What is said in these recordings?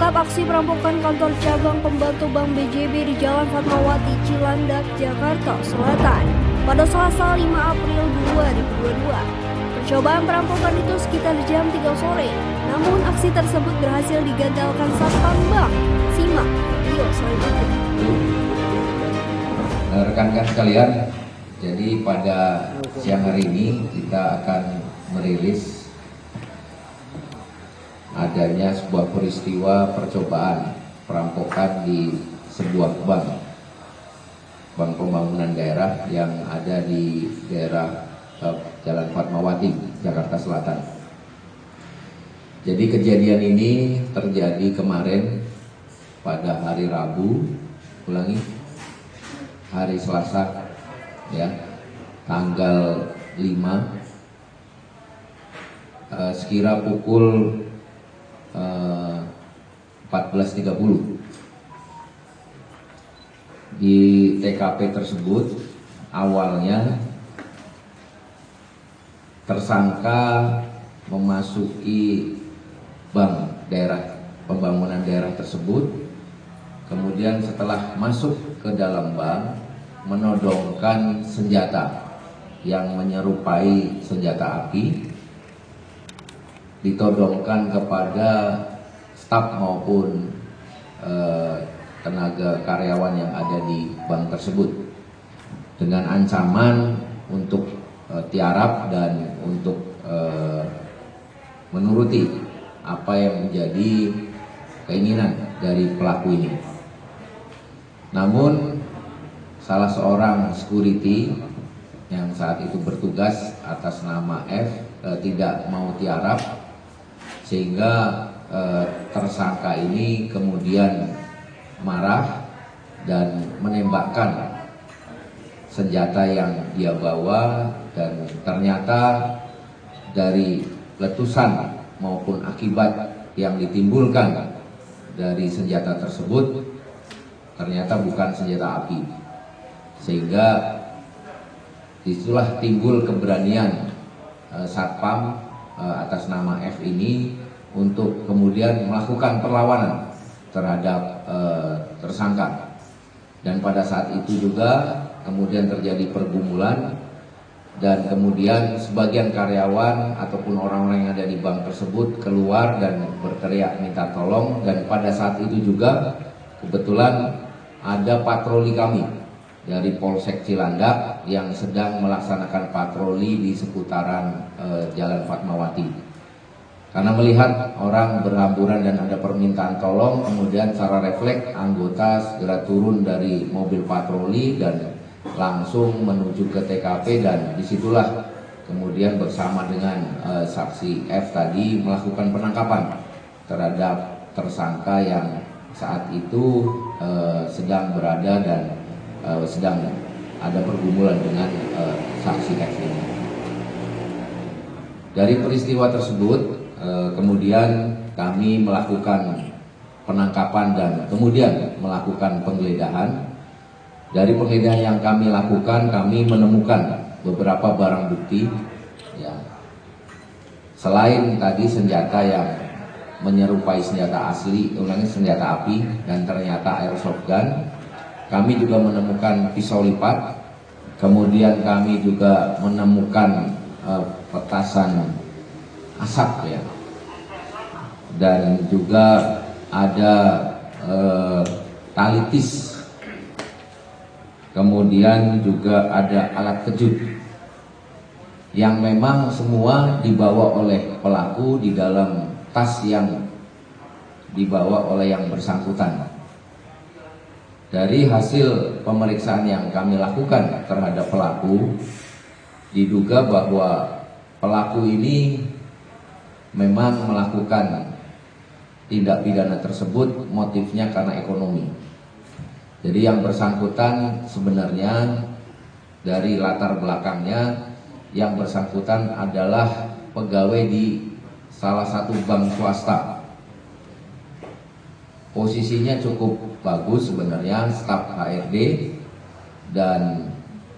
mengungkap aksi perampokan kantor cabang pembantu Bank BJB di Jalan Fatmawati, Cilandak, Jakarta Selatan pada Selasa 5 April 2022. Percobaan perampokan itu sekitar jam 3 sore, namun aksi tersebut berhasil digagalkan Satpam Bank. Simak video selanjutnya. Rekan-rekan sekalian, jadi pada siang hari ini kita akan merilis adanya sebuah peristiwa percobaan perampokan di sebuah bank pembangunan daerah yang ada di daerah Jalan Fatmawati, Jakarta Selatan. Jadi kejadian ini terjadi kemarin pada hari Rabu, hari Selasa, ya, tanggal 5, sekira pukul 14.30. Di TKP tersebut awalnya tersangka memasuki bank daerah pembangunan daerah tersebut, kemudian setelah masuk ke dalam bank menodongkan senjata yang menyerupai senjata api, ditodongkan kepada staf maupun tenaga karyawan yang ada di bank tersebut dengan ancaman untuk tiarap dan untuk menuruti apa yang menjadi keinginan dari pelaku ini. Namun salah seorang security yang saat itu bertugas atas nama F tidak mau tiarap, sehingga tersangka ini kemudian marah dan menembakkan senjata yang dia bawa, dan ternyata dari letusan maupun akibat yang ditimbulkan dari senjata tersebut ternyata bukan senjata api, sehingga disitulah timbul keberanian Satpam atas nama F ini untuk kemudian melakukan perlawanan terhadap tersangka. Dan pada saat itu juga kemudian terjadi pergumulan, dan kemudian sebagian karyawan ataupun orang-orang yang ada di bank tersebut keluar dan berteriak minta tolong. Dan pada saat itu juga kebetulan ada patroli kami dari Polsek Cilandak yang sedang melaksanakan patroli di seputaran Jalan Fatmawati. Karena melihat orang berhamburan dan ada permintaan tolong, kemudian secara refleks anggota segera turun dari mobil patroli dan langsung menuju ke TKP, dan disitulah kemudian bersama dengan saksi F tadi melakukan penangkapan terhadap tersangka yang saat itu sedang berada dan sedang ada pergumulan dengan saksi F ini. Dari peristiwa tersebut kemudian kami melakukan penangkapan dan kemudian melakukan penggeledahan. Dari penggeledahan yang kami lakukan, kami menemukan beberapa barang bukti, ya. Selain tadi senjata yang menyerupai senjata asli, senjata api, dan ternyata airsoft gun, kami juga menemukan pisau lipat. Kemudian kami juga menemukan petasan asap, ya, dan juga ada tali tis, kemudian juga ada alat kejut yang memang semua dibawa oleh pelaku di dalam tas yang dibawa oleh yang bersangkutan. Dari hasil pemeriksaan yang kami lakukan terhadap pelaku, diduga bahwa pelaku ini memang melakukan tindak pidana tersebut motifnya karena ekonomi. Jadi yang bersangkutan sebenarnya dari latar belakangnya, yang bersangkutan adalah pegawai di salah satu bank swasta. Posisinya cukup bagus sebenarnya, staf HRD, dan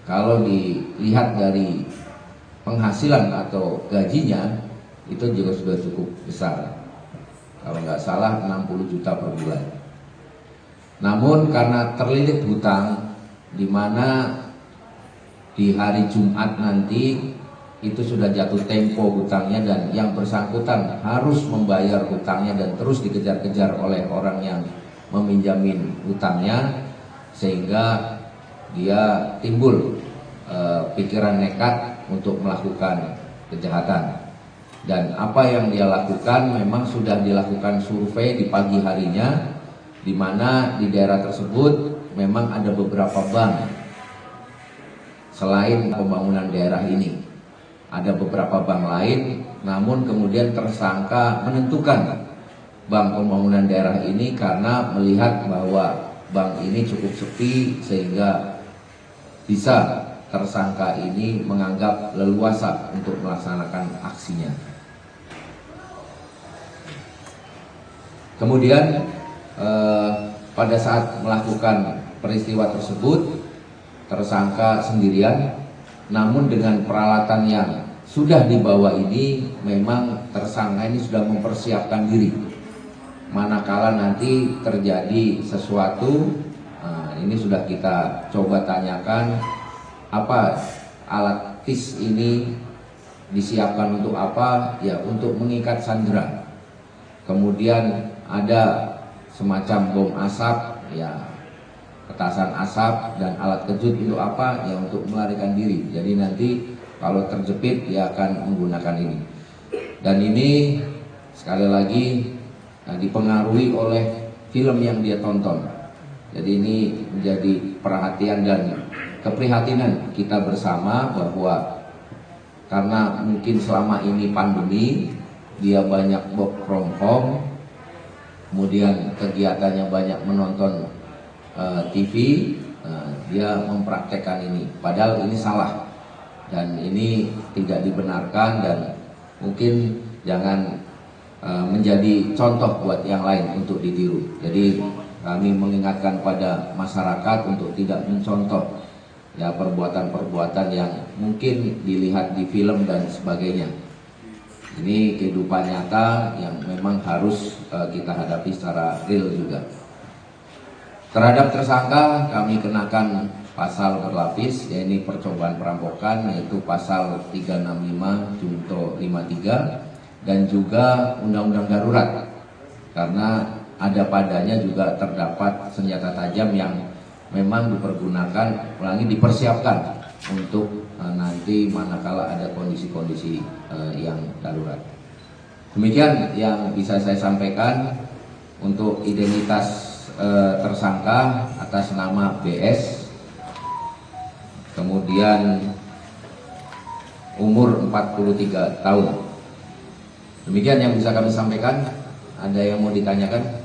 kalau dilihat dari penghasilan atau gajinya itu juga sudah cukup besar. kalau nggak salah 60 juta per bulan. Namun karena terlilit hutang, di mana di hari Jumat nanti itu sudah jatuh tempo hutangnya dan yang bersangkutan harus membayar hutangnya dan terus dikejar-kejar oleh orang yang meminjamin hutangnya, sehingga dia timbul pikiran nekat untuk melakukan kejahatan. Dan apa yang dia lakukan memang sudah dilakukan survei di pagi harinya, di mana di daerah tersebut memang ada beberapa bank selain pembangunan daerah ini. Ada beberapa bank lain, namun kemudian tersangka menentukan bank pembangunan daerah ini karena melihat bahwa bank ini cukup sepi, sehingga bisa tersangka ini menganggap leluasa untuk melaksanakan aksinya. Kemudian pada saat melakukan peristiwa tersebut, tersangka sendirian, namun dengan peralatan yang sudah dibawa ini memang tersangka ini sudah mempersiapkan diri. Manakala nanti terjadi sesuatu, ini sudah kita coba tanyakan, apa alat TIS ini disiapkan untuk apa? Ya, untuk mengikat sandera. Kemudian ada semacam bom asap, ya, petasan asap, dan alat kejut untuk apa? Ya, untuk melarikan diri. Jadi nanti kalau terjepit dia akan menggunakan ini. Dan ini sekali lagi dipengaruhi oleh film yang dia tonton. Jadi ini menjadi perhatian dan keprihatinan kita bersama, bahwa karena mungkin selama ini pandemi, dia banyak work from home, kemudian kegiatannya banyak menonton TV, dia mempraktekkan ini. Padahal ini salah dan ini tidak dibenarkan, dan mungkin jangan menjadi contoh buat yang lain untuk ditiru. Jadi kami mengingatkan pada masyarakat untuk tidak mencontoh ya perbuatan-perbuatan yang mungkin dilihat di film dan sebagainya. Ini kehidupan nyata yang memang harus kita hadapi secara real juga. Terhadap tersangka kami kenakan pasal berlapis, yaitu percobaan perampokan, yaitu pasal 365 junto 53, dan juga undang-undang darurat, karena ada padanya juga terdapat senjata tajam yang memang dipergunakan, dipersiapkan untuk nanti manakala ada kondisi-kondisi yang darurat. Demikian yang bisa saya sampaikan untuk identitas tersangka atas nama BS, kemudian umur 43 tahun. Demikian yang bisa kami sampaikan. Ada yang mau ditanyakan?